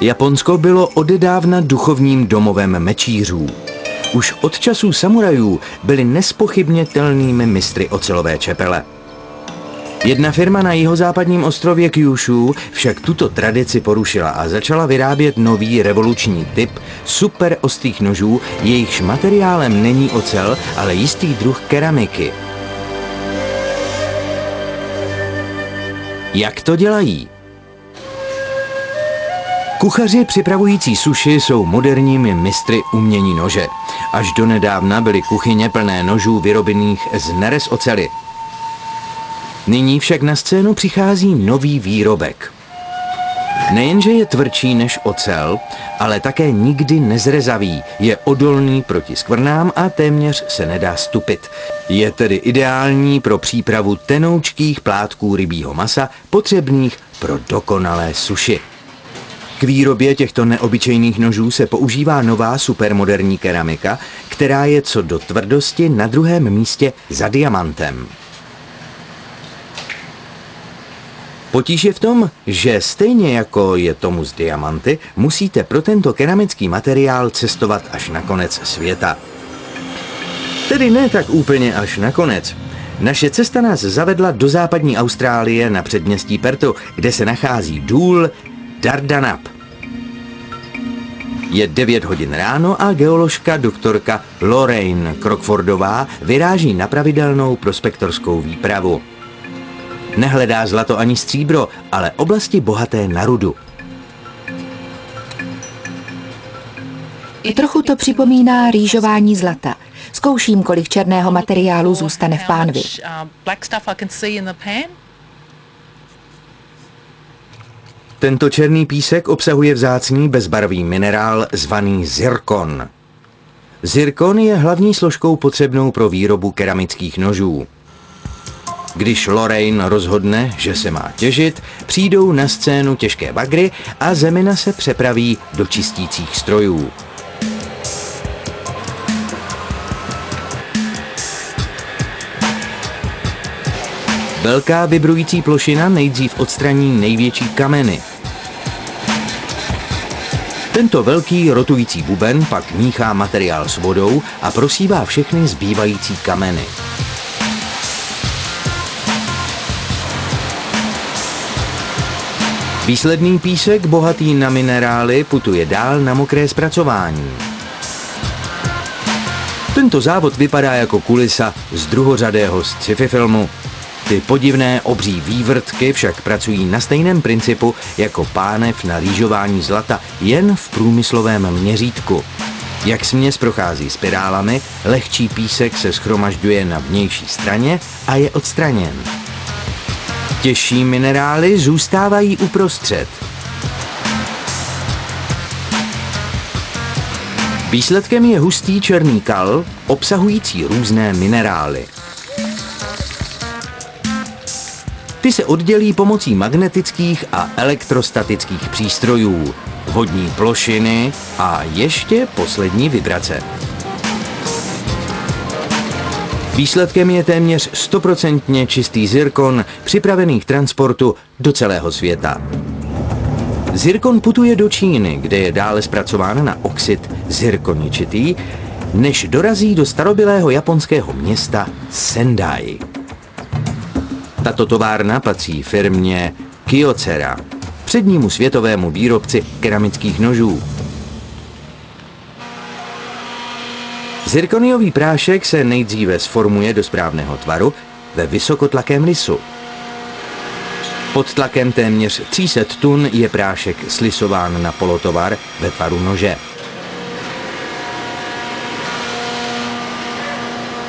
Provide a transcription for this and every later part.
Japonsko bylo odedávna duchovním domovem mečířů. Už od časů samurajů byli nezpochybnitelnými mistry ocelové čepele. Jedna firma na jihozápadním ostrově Kyushu však tuto tradici porušila a začala vyrábět nový revoluční typ super ostrých nožů, jejichž materiálem není ocel, ale jistý druh keramiky. Jak to dělají? Kuchaři připravující suši jsou moderními mistry umění nože. Až donedávna byly kuchyně plné nožů vyrobených z nerez oceli. Nyní však na scénu přichází nový výrobek. Nejenže je tvrdší než ocel, ale také nikdy nezrezavý, je odolný proti skvrnám a téměř se nedá stupit. Je tedy ideální pro přípravu tenoučkých plátků rybího masa, potřebných pro dokonalé suši. K výrobě těchto neobyčejných nožů se používá nová supermoderní keramika, která je co do tvrdosti na druhém místě za diamantem. Potíž je v tom, že stejně jako je tomu s diamanty, musíte pro tento keramický materiál cestovat až na konec světa. Tedy ne tak úplně až na konec. Naše cesta nás zavedla do západní Austrálie na předměstí Perthu, kde se nachází důl Dardanap. Je 9 hodin ráno a geoložka doktorka Lorraine Crockfordová vyráží na pravidelnou prospektorskou výpravu. Nehledá zlato ani stříbro, ale oblasti bohaté na rudu. I trochu to připomíná rýžování zlata. Zkouším, kolik černého materiálu zůstane v pánvi. Tento černý písek obsahuje vzácný bezbarvý minerál zvaný zirkon. Zirkon je hlavní složkou potřebnou pro výrobu keramických nožů. Když Lorraine rozhodne, že se má těžit, přijdou na scénu těžké bagry a zemina se přepraví do čistících strojů. Velká vibrující plošina nejdřív odstraní největší kameny. Tento velký rotující buben pak míchá materiál s vodou a prosívá všechny zbývající kameny. Výsledný písek, bohatý na minerály, putuje dál na mokré zpracování. Tento závod vypadá jako kulisa z druhořadého sci-fi filmu. Ty podivné obří vývrtky však pracují na stejném principu jako pánev na rýžování zlata, jen v průmyslovém měřítku. Jak směs prochází spirálami, lehčí písek se shromažďuje na vnější straně a je odstraněn. Těžší minerály zůstávají uprostřed. Výsledkem je hustý černý kal, obsahující různé minerály. Ty se oddělí pomocí magnetických a elektrostatických přístrojů, vodní plošiny a ještě poslední vibrace. Výsledkem je téměř 100% čistý zirkon, připravený k transportu do celého světa. Zirkon putuje do Číny, kde je dále zpracován na oxid zirkoničitý, než dorazí do starobylého japonského města Sendai. Tato továrna patří firmě Kyocera, přednímu světovému výrobci keramických nožů. Zirkoniový prášek se nejdříve sformuje do správného tvaru ve vysokotlakém lisu. Pod tlakem téměř 300 tun je prášek slisován na polotovar ve tvaru nože.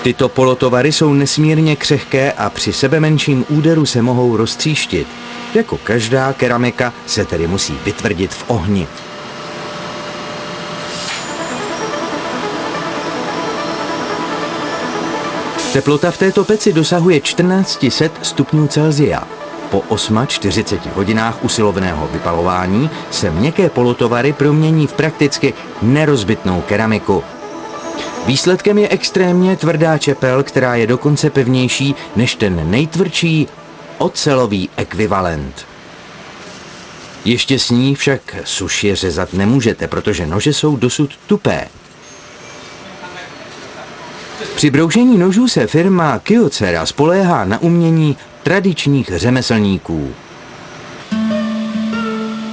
Tyto polotovary jsou nesmírně křehké a při sebemenším úderu se mohou roztříštit. Jako každá keramika se tedy musí vytvrdit v ohni. Teplota v této peci dosahuje 1400 stupňů Celsia. Po 48 hodinách usilovného vypalování se měkké polotovary promění v prakticky nerozbitnou keramiku. Výsledkem je extrémně tvrdá čepel, která je dokonce pevnější než ten nejtvrdší ocelový ekvivalent. Ještě s ní však suši řezat nemůžete, protože nože jsou dosud tupé. Při broušení nožů se firma Kyocera spoléhá na umění tradičních řemeslníků.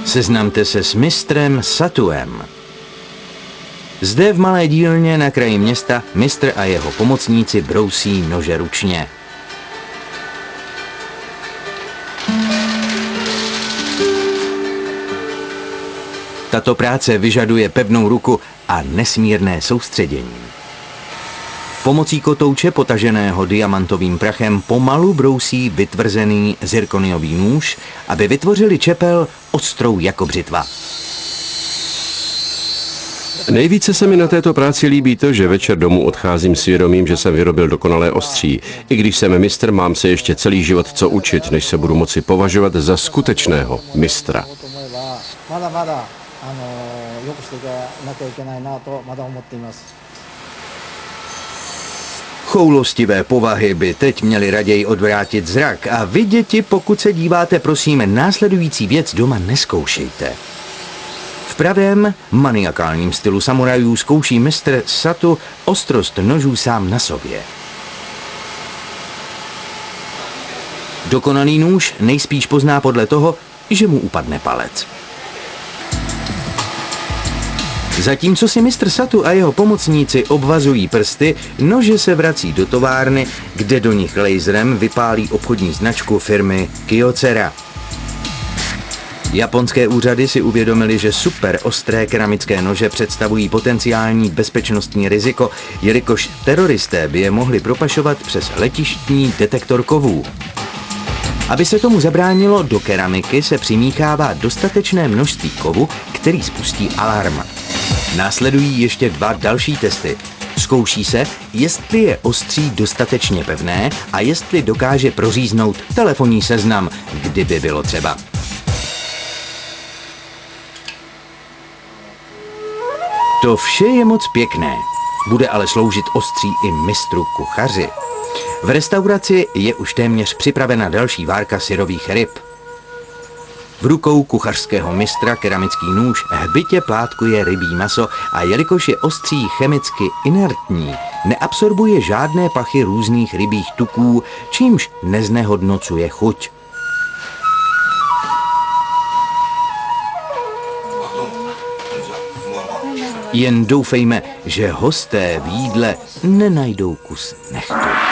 Seznamte se s mistrem Satuem. Zde v malé dílně na kraji města mistr a jeho pomocníci brousí nože ručně. Tato práce vyžaduje pevnou ruku a nesmírné soustředění. Pomocí kotouče potaženého diamantovým prachem pomalu brousí vytvrzený zirkoniový nůž, aby vytvořili čepel ostrou jako břitva. Nejvíce se mi na této práci líbí to, že večer domů odcházím s vědomím, že jsem vyrobil dokonalé ostří. I když jsem mistr, mám se ještě celý život co učit, než se budu moci považovat za skutečného mistra. Choulostivé povahy by teď měly raději odvrátit zrak a vy, děti, pokud se díváte, prosím, následující věc doma nezkoušejte. V pravém, maniakálním stylu samurajů zkouší mistr Satu ostrost nožů sám na sobě. Dokonalý nůž nejspíš pozná podle toho, že mu upadne palec. Zatímco si mistr Satu a jeho pomocníci obvazují prsty, nože se vrací do továrny, kde do nich laserem vypálí obchodní značku firmy Kyocera. Japonské úřady si uvědomili, že super ostré keramické nože představují potenciální bezpečnostní riziko, jelikož teroristé by je mohli propašovat přes letištní detektor kovů. Aby se tomu zabránilo, do keramiky se přimíchává dostatečné množství kovu, který spustí alarm. Následují ještě 2 další testy. Zkouší se, jestli je ostří dostatečně pevné a jestli dokáže proříznout telefonní seznam, kdyby bylo třeba. To vše je moc pěkné. Bude ale sloužit ostří i mistru kuchaři. V restauraci je už téměř připravena další várka syrových ryb. V rukou kuchařského mistra keramický nůž hbitě plátkuje rybí maso a jelikož je ostří chemicky inertní, neabsorbuje žádné pachy různých rybích tuků, čímž neznehodnocuje chuť. Jen doufejme, že hosté v jídle nenajdou kus nechtu.